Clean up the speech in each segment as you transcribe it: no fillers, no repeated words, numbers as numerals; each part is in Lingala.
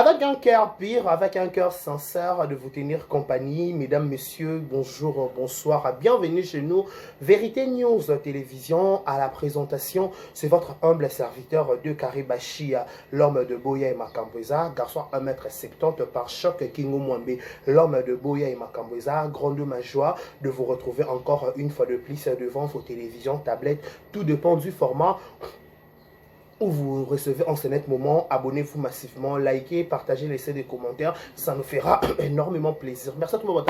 Avec un cœur pur, avec un cœur sincère de vous tenir compagnie, mesdames, messieurs, bonjour, bonsoir, bienvenue chez nous. Vérité News Télévision à la présentation, c'est votre humble serviteur de Karibashi, l'homme de Boya et Makambweza, garçon 1m70 par choc Kingo Mwambe, l'homme de Boya et Makambweza, grande ma joie de vous retrouver encore une fois de plus devant vos télévisions, tablettes, tout dépend du format où vous recevez en ce net moment. Abonnez-vous massivement, likez, partagez, laissez des commentaires, ça nous fera énormément plaisir. Merci à tout le monde.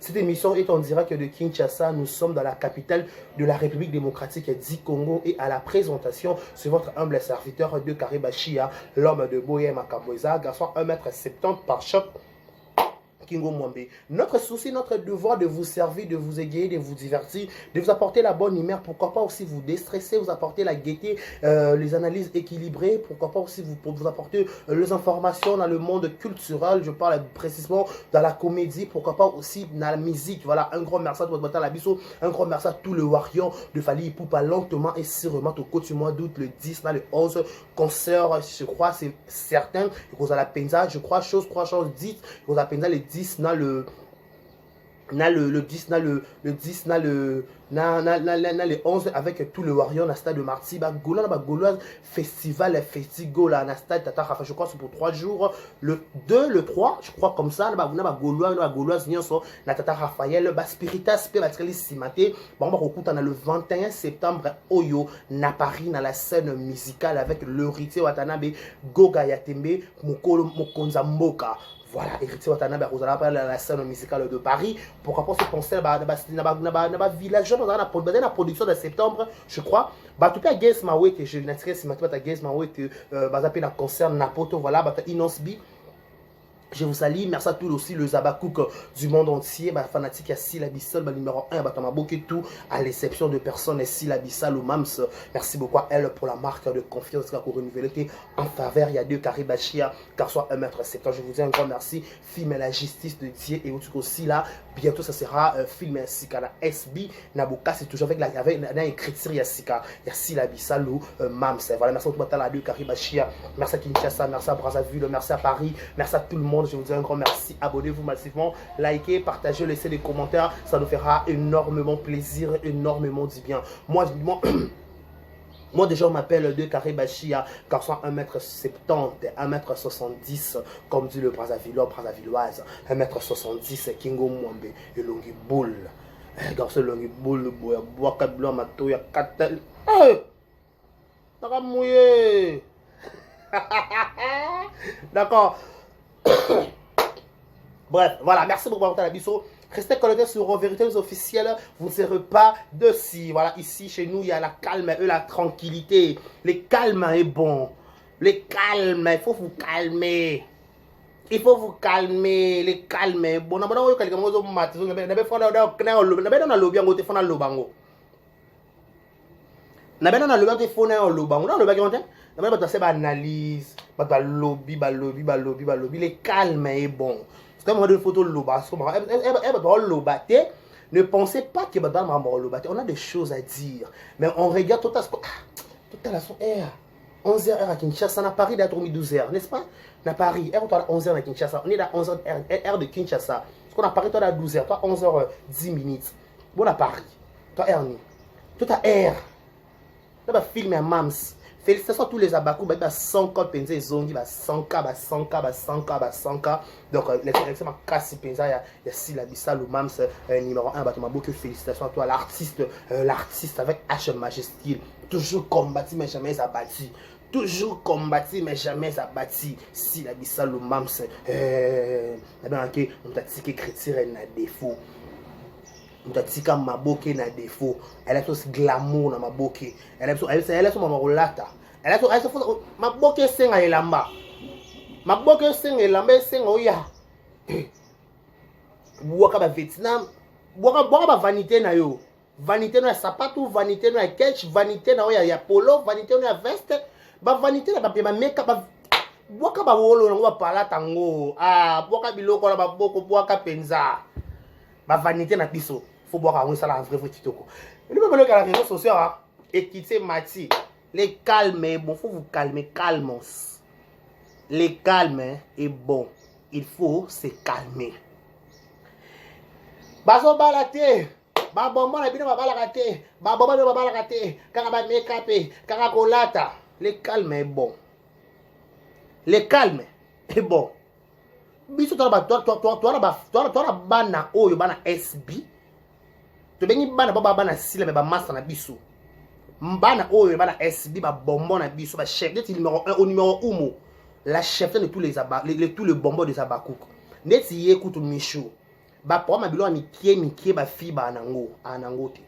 Cette émission est en direct de Kinshasa, nous sommes dans la capitale de la République démocratique du Congo et à la présentation, c'est votre humble serviteur de Karibashi, l'homme de Boya Makambweza, garçon 1m70 par choc Kingo Mwambe. Notre souci, notre devoir de vous servir, de vous égayer, de vous divertir, de vous apporter la bonne humeur, pourquoi pas aussi vous déstresser, vous apporter la gaieté, les analyses équilibrées, pourquoi pas aussi vous apporter les informations dans le monde culturel, je parle précisément dans la comédie, pourquoi pas aussi dans la musique. Voilà, un grand merci à tout le monde, un grand merci à tout le Warrior de Fali Poupa lentement et sûrement au cours du mois d'août, le 10, là, le 11, concert, je crois, c'est certain, vous allez la penza, je crois, chose 10, vous allez la penza le 10 dans le 10 dans le 11 avec tout le Warrior dans le stade de Marty Gola na Gauloise festival festival là dans le stade Tata Rafa, je crois c'est pour 3 jours, le 2 le 3 je crois comme ça na Gauloise nyonso na Tata Raphaël ba spiritas pe batreli simate ba kokuta na le 21 septembre oyo na Paris dans la scène musicale avec l'héritier Watanabe Goga Yatembe Mokonza Mboka. Voilà, héritier Watanabe, vous allez parler de la scène musicale de Paris. Pourquoi pas se penser à la village dans la production de septembre, je crois. Bah, tout cas, Gaze Mawe, que je n'ai si maintenant Gaze Mawe, que appelé la concert Napoto, voilà, bah, Inosbi. Je vous salue, merci à tous aussi le Zabakouk du monde entier, bah, fanatique à Silabissal, bah, numéro 1, bah, tout, à l'exception de personnes Silabissal ou Mams. Merci beaucoup à elle pour la marque de confiance qu'on renouvelle en faveur. Il y a deux Karibachia, car soit 1m70. Je vous dis un grand merci. Film la justice de Dieu et aussi là, bientôt ça sera film Sika la SB. Naboka, c'est toujours avec la écriture Yassika, Silabissal ou Mams. Voilà, merci à tout le monde, deux Karibachia. Merci à Kinshasa, merci à Brazzaville, merci à Paris, merci à tout le monde. Je vous dis un grand merci, abonnez-vous massivement, likez, partagez, laissez des commentaires, ça nous fera énormément plaisir, énormément du bien. Moi déjà on m'appelle de Karibashi, garçon 1m70, 1m70, comme dit le Brazzavilloise, 1m70, Kingo Mwambe, et Longi Boule. Garçon Longi Boule, bois 4 blancs, mato, ya 4 t'as mouillé. D'accord. Bref, voilà, merci beaucoup pour la biseau. Restez connectés sur Vérité officielle, vous ne serez pas de si. Voilà, ici chez nous, il y a la calme et la tranquillité. Le calme est bon. Le calme, il faut vous calmer. Il faut vous calmer. Le calme est bon. Analyse, lobby, le calme est bon. C'est comme une photo loba. Ne pensez pas que on a des choses à dire. Mais on regarde tout à l'heure. 11h à Kinshasa, à Paris, d'être 12h, n'est-ce pas? À Paris, 11h à Kinshasa. On est à 11h de Kinshasa. Parce qu'on a Paris, toi à 12h, toi 11h10 minutes. Bon, à Paris, toi Ernie. Tout à R. Là, va filmer à Mams. Félicitations à tous les abakou, bah 100K penza zongi, bah 100K. Donc les élections ma casse penza il y a Silabissal ou Mams numéro 1 bah tu m'as beaucoup félicitations à toi l'artiste avec H majuscule, toujours combattu mais jamais abattu. Toujours combattu mais jamais abattu. Silabissal ou Mams on t'a dit que chrétien n'a défaut. Mutatika maboke na défaut. Elle a tous glamour na maboke. Elle a tous mamarolata. Elle a tous maboke senga elamba. Maboke senga elamba senga oya. Boaka ba Vietnam. Boaka ba vanité na yo. Vanité na sapato, vanité na catch, vanité na oya ya polo, vanité na veste, ba vanité na ba make up. Boaka ba wolo na ba pala tango. Ah, boaka biloko na ba boko boaka penza. Ma vanité na biso. Faut boire à ça la vraie titoko. Et nous même la réseau social et quitter Mati. Les calmes, bon faut vous calmer, calmos. Le calme est bon. Il faut se calmer. Baso balate. Babombo na bino babalaka te. Babombo na babalaka te. Kaka ba make-up, kaka kolata. Le calme est bon. Le calme est bon. Biso toi bana oyo bana SB. To bengi bana bana sila me ba master na biso. Mbana oyo bana SB ba bonbon na biso ba chef de numéro 1 au numéro 1 la chef de tous tous les bonbons de Zabakouk. Neti yeku to Michou. Ba pour ma bilo a mikie ba fi ba anango te.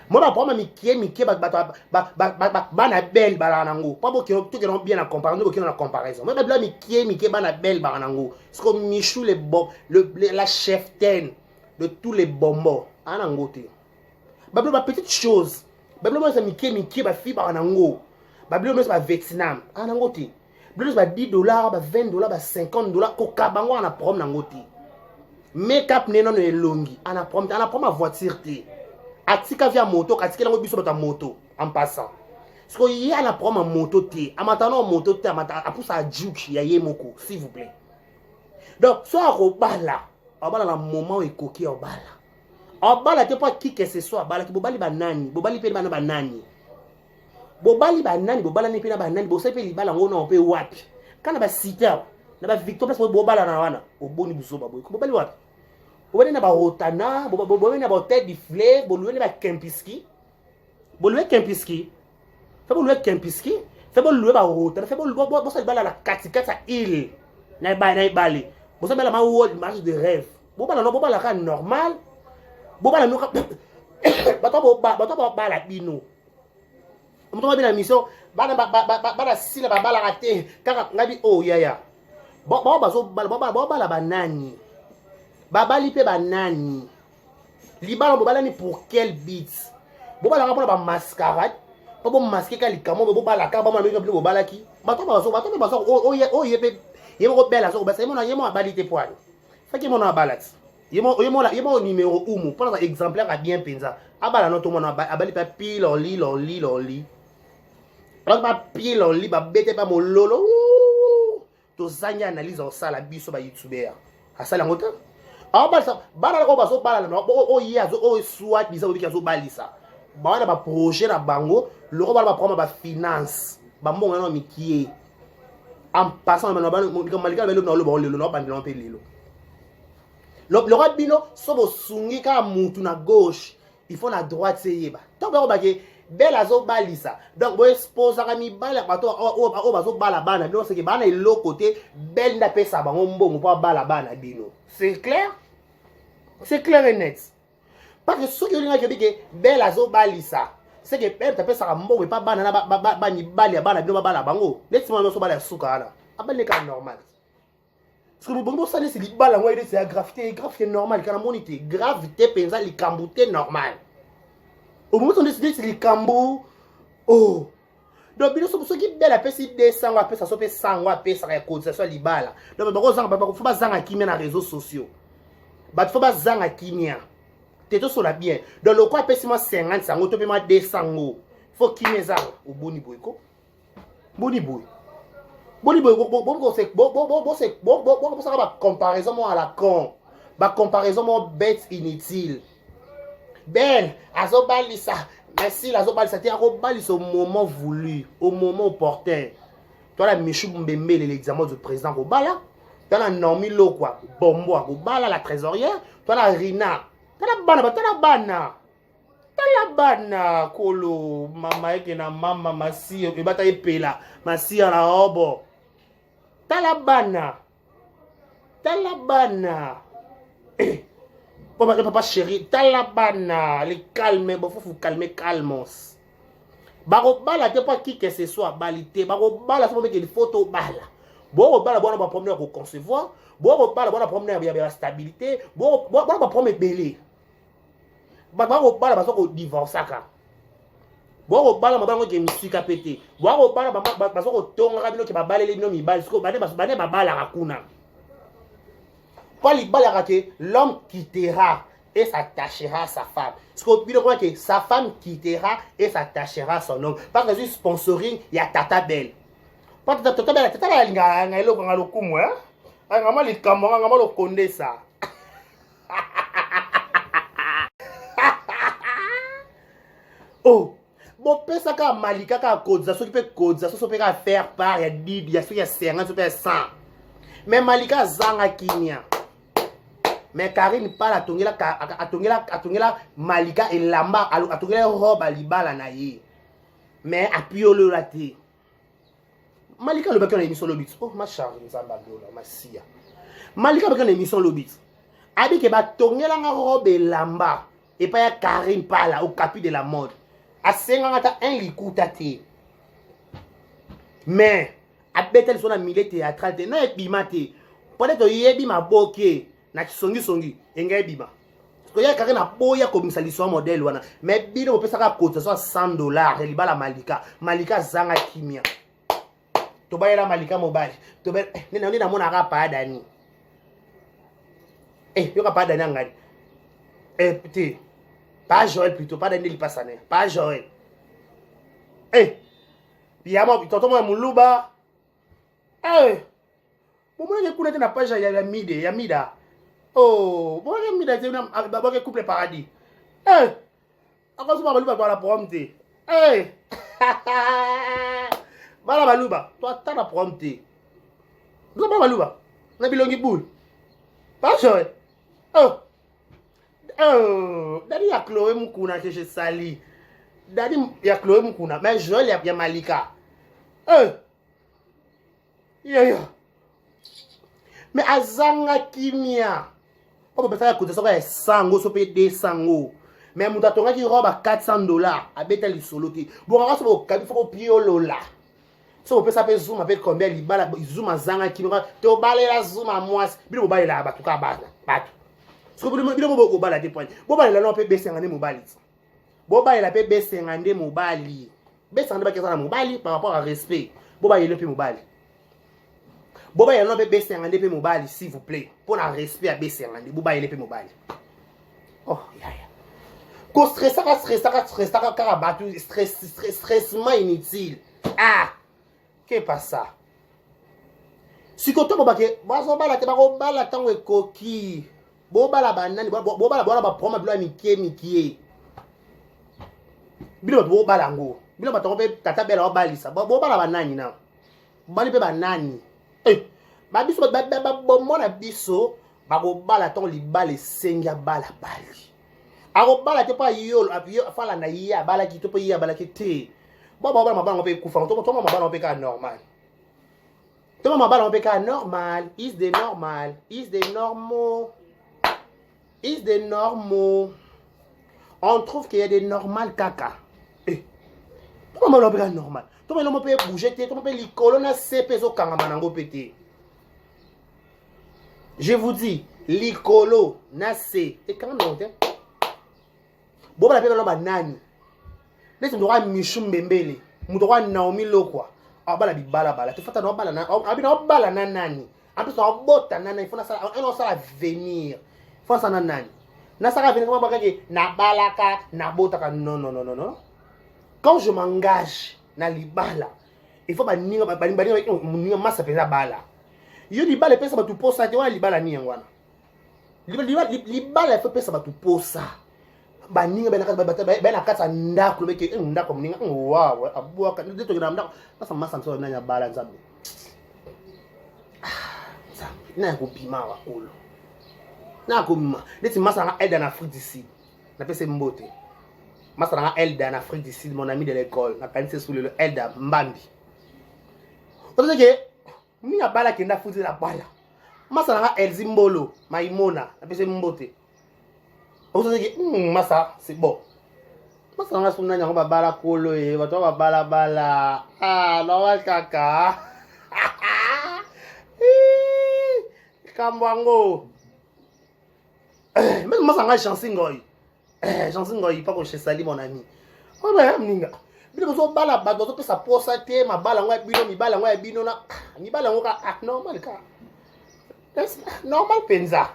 Moi ba pour ma mikie ba na belle ba anango. Pas bo tout que non bien à comparer, nous que na comparaison. Moi ba bilo mikie ba na belle ba anango. C'est comme Michou la chef de tous les bonbons anango te. Ba bilo ba petite chose. Ba bilo ça mikie ba fi ba anango. Ba bilo ça Vietnam anango te. Ba $10, ba $20, ba $50 ko kabango ana problème nango te. Make-up nenon elongi ana problème ma voiture te. Atika via moto katika nango biso bata moto en passant. Parce que y a la problème moto te. Amatano moto te amata apusa juke ya yemoko s'il vous plaît. Donc soit obala na moment ekoki obala. Obala te pas qui que ce soit bala ki bobali banani, bobali pe bana banani. Bobali banani, bobala ni pe na banani, bosepe libala ngona pe wapi. Kana ba sita na ba victoire parce que bobala na wana oboni buzoba boy. Bobali wapi? Bobali na ba rotana, bobali na ba tête di fleur, bobali na ba kempiski. Bobali kempiski. Fait bobali kempiski, fait bobali ba rotana, fait bobali bosa libala na katikata île. Na ibali. Bosa bala ma world marche de rêve. Bobala no bobala ka normal. Bobala no ka bato bala bino. On va bien la mission. Bana sila babala raté. Kaka ngabi oh yaya. Bala banani. Babali pe banani. Libala bobala ni pour quel beat? Bobala rapona ba mascarade. Pas bon masquer kalikamo bobala ka ba mami bobala ki. Bato oh yepe. Yemo bela so ba c'est yemo abalite poil. Fait que mon abalat. Yemo numéro 1 pour un exemplaire à bien penza. Abala no to mon abali pa pile en lit. Pas pile en lit ba bête pas mon lolo. To zanya analyse en ça la biso ba youtubeur. A ça la ngota. Abala ça bala ko ba so bala no o ya zo o swat bisa obi ka so balisa. Ba ba projet na bango, le ko ba prendre ba finance. Ba mbongo na mikie. En passant maintenant malika le no le bandilon pe lelo. Le rabino sobo sungi ka mutu na gauche, il faut na droite seyeba. Tant ba ke bela zo balisa. Donc bo expose ka mi bala bato o ba zo bala bana, bino c'est que bana elo côté bel na pesa bango mbongo po bala bana bino. C'est clair? C'est clair et net. Parce que ce que linga ke bela zo balisa. C'est que père tapé ça mbongo pas bana na ba ni bali bana bino bala bango. Laisse-moi no so bala suka ala. Abel ka normal. Parce que bon ça c'est libala ngwa c'est la gravité normale quand on était gravité penza li kambouté normal. Au moment où on décide c'est li kambu oh. Donc bino so qui belle pesi 200 wa pesa so pe 100 wa pesa ka cotisation libala. Donc ba ko zanga ba faut ba zanga kimia na réseaux sociaux. Ba faut ba zanga kimia. Teto so la bien. Donc le quoi pesi moi 50 sango to pe moi 200 ngo. Faut kimia za au boni boy ko. Boni boy. C'est comparaison à la con. Ba comparaison mon bête inutile. Ben, azobalisa. Merci la zobalisa ti azobalisa au moment voulu, au moment opportun. Toi la Michou Mbembe l'examen du président Obala. Toi la Normi Lo quoi, Bombo Obala la trésorière. Toi la Rina. Toi la bana kolo mama eke na mama masi e bata epela masi na obo. Talabana. Papa chéri, talabana. Les calmer, bon, faut calmer calmos. Baro bala, t'es pas qui que ce soit, balité. Baro bala, c'est pas qu'il photo bala. Bon, bala, bon, on va promener pour concevoir. Bon, bala, bon, on va promener il y a la stabilité. Bon, on va promener belé. Baro bala, parce qu'on divorce ça. Bon, bala mabala ngo musika pété. Bon, bala parce qu'on tonga bino ke babale les bino mi bal, parce que bane babala rakuna. Pas li bala raté, l'homme quittera et s'attachera à sa femme. Parce que bino croit que sa femme quittera et s'attachera à son homme. Parce que sponsoring, il y a Tata Belle. Oh, bon, pesa ka malika ka kodza, so qui peut kodza, so peut faire part, ya did, ya so ya 50, so peut 100. Mais malika zanga kinya. Mais Karine pas atongela malika et lamba, atongela robe libala na ye. Mais apiolo la te. Malika le bakana émission lobit. Oh ma charge nzamba dola, ma sia. Malika bakana émission lobit. Abi ke ba tongela nga robe et lamba et pas ya Karine pas là au capi de la mode. A 50 un likuta te. Mais a betel son amile théâtral te na ebima te. Peut-être yebi ma boke na songi enga ebima. Ko ya Karine na boya komisa liso modèle wana. Mais bino opesa ka cotisation $100 libala Malika zanga kimia. To bayela Malika mobile. To be nina mona ka pa dani. Yo ka pa dani ngani. Petit. Pas Joël plutôt, pas Daniel Passané. Pas Joël. Yama, tonton moi Muluba. Bon, moi je connais na page ya Mida. Oh, bon ya Mida c'est una ba couple paradis. Encore ça Muluba pour la prompter. Bala Maluba, toi t'as la prompter. Nous pas Maluba. Na bilongi boule. Pas Joël. Dadi ya Chloé Mukuna que je sali. Dadi ya Chloé Mukuna, mais Joël ya Malika. Mais azanga kimia. Papa peut faire côté ça est 100 so paye 200. Mais muta tonga ki roba $400 abeta li solo ki. Bon on va so kabi faut piolo là. So peut ça peut zoom avec combien li bala zoom azanga kimia. To balela zoom a moi. Bino balela ba tuka bana. Batu. Parce que bino bo bala te point. Bo bala là on peut baisser ngane mobali. Bo bala peut baisser ngane mobali. Baisser ngane ba kesa na mobali par rapport à respect. Bo bala le pe mobali. Bo bala là on peut baisser ngane pe mobali s'il vous plaît. Pour la respect à baisser ngane. Bo bala le pe mobali. Oh ya. Ko stressa ka battu stressement inutile. Qu'est pas ça? Si ko to bo ba ke ba bala te ba ko bala tango ekoki. Bobala banani bobala ba proma bilo mikie bilo bobala ngo bilo batongo pe tata bela obalisa bobala banani na bali pe banani ba biso ba bomona biso ba go bala ton libala senga bala bali ako bala te pa yolo afala na iya bala ki to pe iya bala ki te bobala mabala pe kufa to mabala pe ka normal to mabala pe ka normal is the normal. Is des normaux. On trouve qu'il y a des normales caca. Comment on peut normal? Comment on peut bouger? Comment on peut les colonnes CP au kangamanango pété? Je vous dis, l'icolo, nassé. Et quand on dit? Bon, la paix dans nani. Laisse-moi droit Michum Bembele. Mon droit Naomi Lokwa. Ah, bala bi bala. Tu fais ta no bala na. Ah, bi no bala na nani. En plus, on bota nana. Il faut ça. On ça venir. Faut ça nani. Na ça venir comment bagager na balaka na botaka non. Quand je m'engage na libala, il faut ba ninga massa pesa bala. Yo libala pesa ba tu posa te wa libala ni ngwana. Libala il faut pesa ba tu posa. Ba ninga na kata ndako meke ndako mninga wow abuaka ndeto ngina ndako pasa massa mso na nya bala nzambe. Na kupima wa olo. Na komima ndeti massa na aide en Afrique d'ici. Na pesa mbote. Massa na Elda en Afrique d'ici, mon ami de l'école, na kanise sous le Elda Mbambi. On dit que mi a bala kenda futi la bala. Massa na Elzi Mbolo, Maimona, na pesa mbote. On dit que massa c'est bon. Massa na suna nyanga bala kolo e, bato ba bala. Ah, no wa kaka. Kamwango. Même massa na chansi ngoy. Jansin ngoy pas que je sali mon ami. Oh ben mninga. Bino so bala ba do pesa posa te ma bala ngwa bino mi bala ngwa bino na mi bala ngoka normal ka. That's normal penza.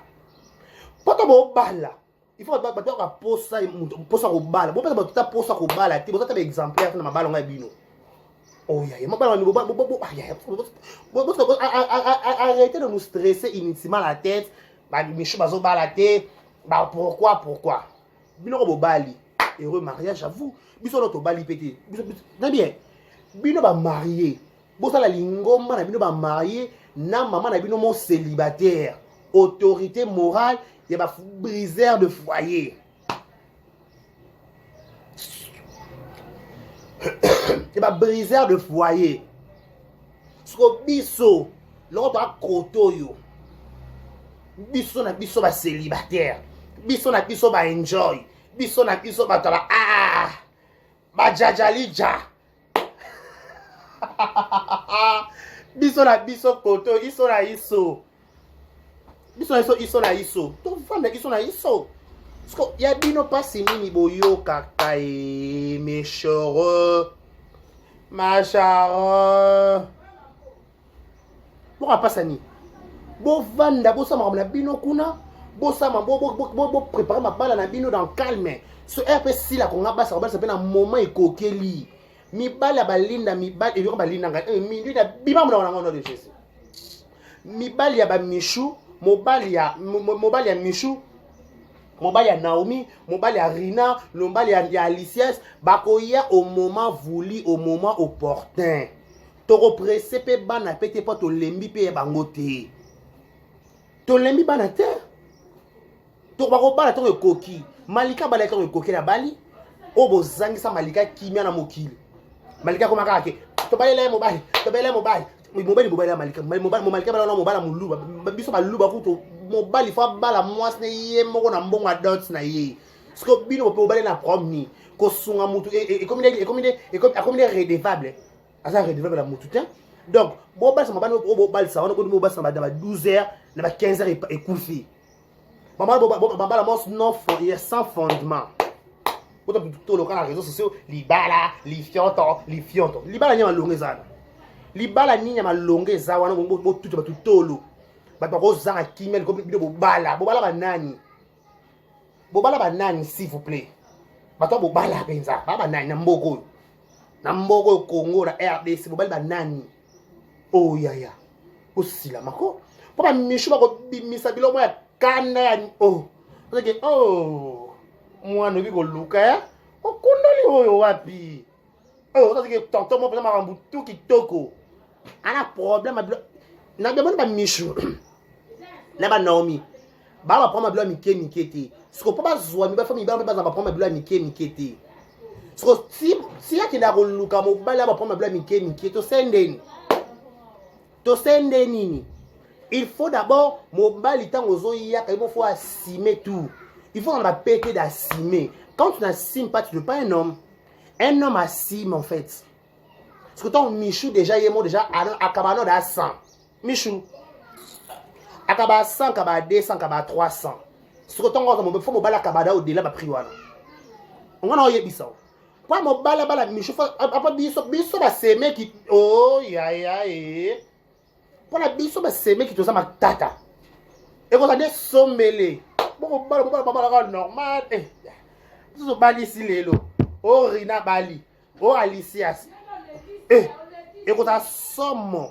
Poto bo bala. Il faut ba to ka posa ko bala. Bo pesa ba ta posa ko bala te bo ta exemplaire na ma bala ngwa bino. Oh, arrêtez de nous stresser inutilement la tête. Michou bazo balaté. Pourquoi? Bino bobali. Heureux mariage, j'avoue. Biso notre bali pété. Très bien. Bino ba marié. Bosa la lingoma na bino ba marié. Na maman na bino mon célibataire. Autorité morale. Il y a briseur de foyer. C'est pas briseur de foyer. Ce que biso, l'autre a kotoyo. Biso na biso ba célibataire. Biso na biso ba enjoy. Biso na biso ba tala ba jajalija. Biso na biso koto, iso na iso. Biso na iso na iso. To fanda iso na iso. Parce qu'il y a bino pas si mini boyo kaka e méchore. Machare. Pourquoi pas ça ni? Bo vanda, bo sama na bino kuna. Bo sama, bo préparer ma balle na bino dans calme. Ce RPC la konga basa, ça peut un moment et kokeli. Mi balle ba linda, mi balle, et ba linda. Mi linda, bima mona na de Jésus. Mi balle ya ba Michou, mo balle ya Michou. Mobali ya Naomi, mobali ya Rina, mobali ya Alicias, bakoya au moment voulu, au moment opportun. Toro pressé pe bana pete pas to lembi pe bangote. To lembi bana te. To bako bana to koki. Malika bala to koki na bali. Obo zangisa malika kimia na mokili. Malika ko makake. To bali le mobali, to bali le mobali. Mobali ya malika. Malika bala na mobali muluba. Biso baluba kuto mobali fa bala mwasi na ye moko na mbongo adults na ye. Parce que bino po bala na promis ko sunga mutu et comme il est redevable. Asa redevable la mutu tin. Donc bo bala sa mabana bo bala sa on ko bo bala sa ba 12h na ba 15h et coufi. Maman bo bala mos non sans fondement. Bo to lo kana réseaux sociaux libala, li fionto. Libala nyama longezana. Libala ninya malonge za wana bo tutu ba tutolo. Bato kozanga kimel comme bino bobala banani s'il vous plaît. Bato bobala penza ba banani na mboko Congo na RDC bobala banani. Oh ya osila mako papa Michou bako bimisa bilomo ya kanda ya oh ok oh mwana biko luka ya okundoli oyo wapi oh ça c'est que tonton mo pesa makambu tout kitoko ana problème na demande ba Michou na ba Naomi ba ba prendre ma mike te ce ko pas zwa mi ba famille ba ba prendre ma mike te ce ko si ya kenda ko luka mo ba la ba prendre ma mike to sende nini. Il faut d'abord mobali tango zo ya il faut assumer tout. Il faut on a pété d'assumer. Quand tu n'assumes pas, tu n'es pas un homme. Un homme assume en fait. Parce que ton Michou déjà il est déjà à cabano da 100. Michou akaba 100, akaba 200, akaba 300. Ce que ton faut mobala kabada au-delà ba prix wana. On a yebisa. Kwa mobala bala Michou apa biso ba seme qui oh ya pour la biso ba seme qui toza matata. Et quand ça des sommele. Bon bala normal eh. Tout bali ici lelo. Oh Rina Bali. Oh Alicias. Eh et quand ça somme.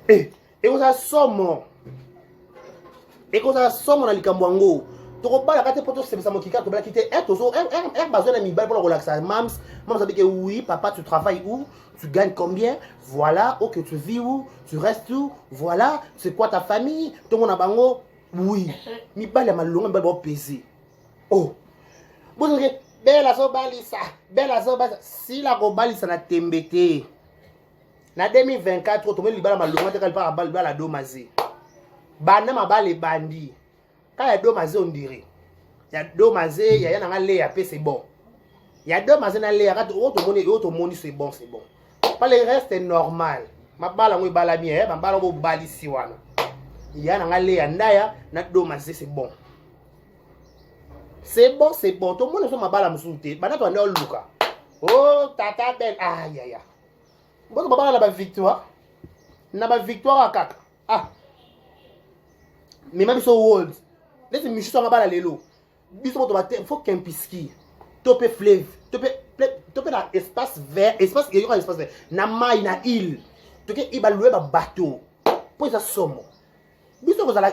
Et quand ça somme. Et quand ça somme na likambo. To bala kate poto sebisa mokika to bala kite tozo besoin de mi bal pour relaxer. Maman ça dit que oui, papa tu travailles où? Tu gagnes combien? Voilà, OK, tu vis où? Tu restes où? Voilà, c'est quoi ta famille? Tout mon abango? Oui. Mi bal ya malonga bal bo peser. Oh. Bon OK, bela so balisa. Si la ko balisa na tembete. Na 2024 to me libala malonga te kalpa bal bala do mazé. Bana mabale bandi. Quand il y a deux mazés, on dirait. Il y a deux mazés, il y a un léa, c'est bon. Il y a deux mazés, il y a autre monde, c'est bon. Pas le reste, c'est normal. Ma balle, on va la mienne, ma balle, on va bali si wana. Il y a un léa, il y a deux mazés, c'est bon. C'est bon. Tout le monde est ma balle à me soutenir. Maintenant, on est au Luka. Oh, tata belle. Aïe. Bon, ma balle, la victoire. La victoire à kaka. Ah. Mais même sur World. Laisse Michou sur ma balle à l'élo. Biso to bate faut qu'un piski. topé fleuve, topé dans espace vert, espace vert, na mai na île. Toke iba louer ba bateau. Pour ça somme. Biso kozala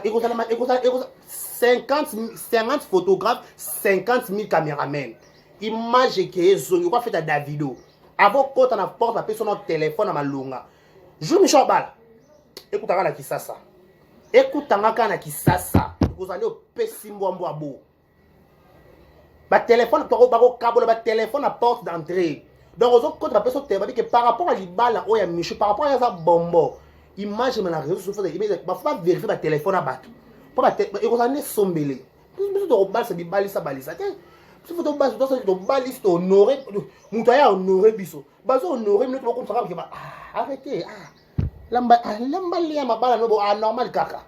50 photographes, 50 000 caméramens. Image que zongi quoi fait à Davido. Avant quand on a porte la personne au téléphone à malunga. Je me chobal. Écoute na kisasa. Écoute na kisasa. Vous allez au pessimbo mboabo. Ba téléphone to ba câble ba téléphone à porte d'entrée. Donc aux autres quand la personne te dit que par rapport à l'ibala oya michu par rapport à ça bombo. Image mais la réseau social image ba faut pas vérifier ba téléphone à battre. Pas ba et vous allez sombele. Biso to bal ça balisa balisa. Si vous bas to balis to honorer mutaya honorer biso. Bazo honorer nous to comme ça que arrêtez lamba lia mabala no normal kaka.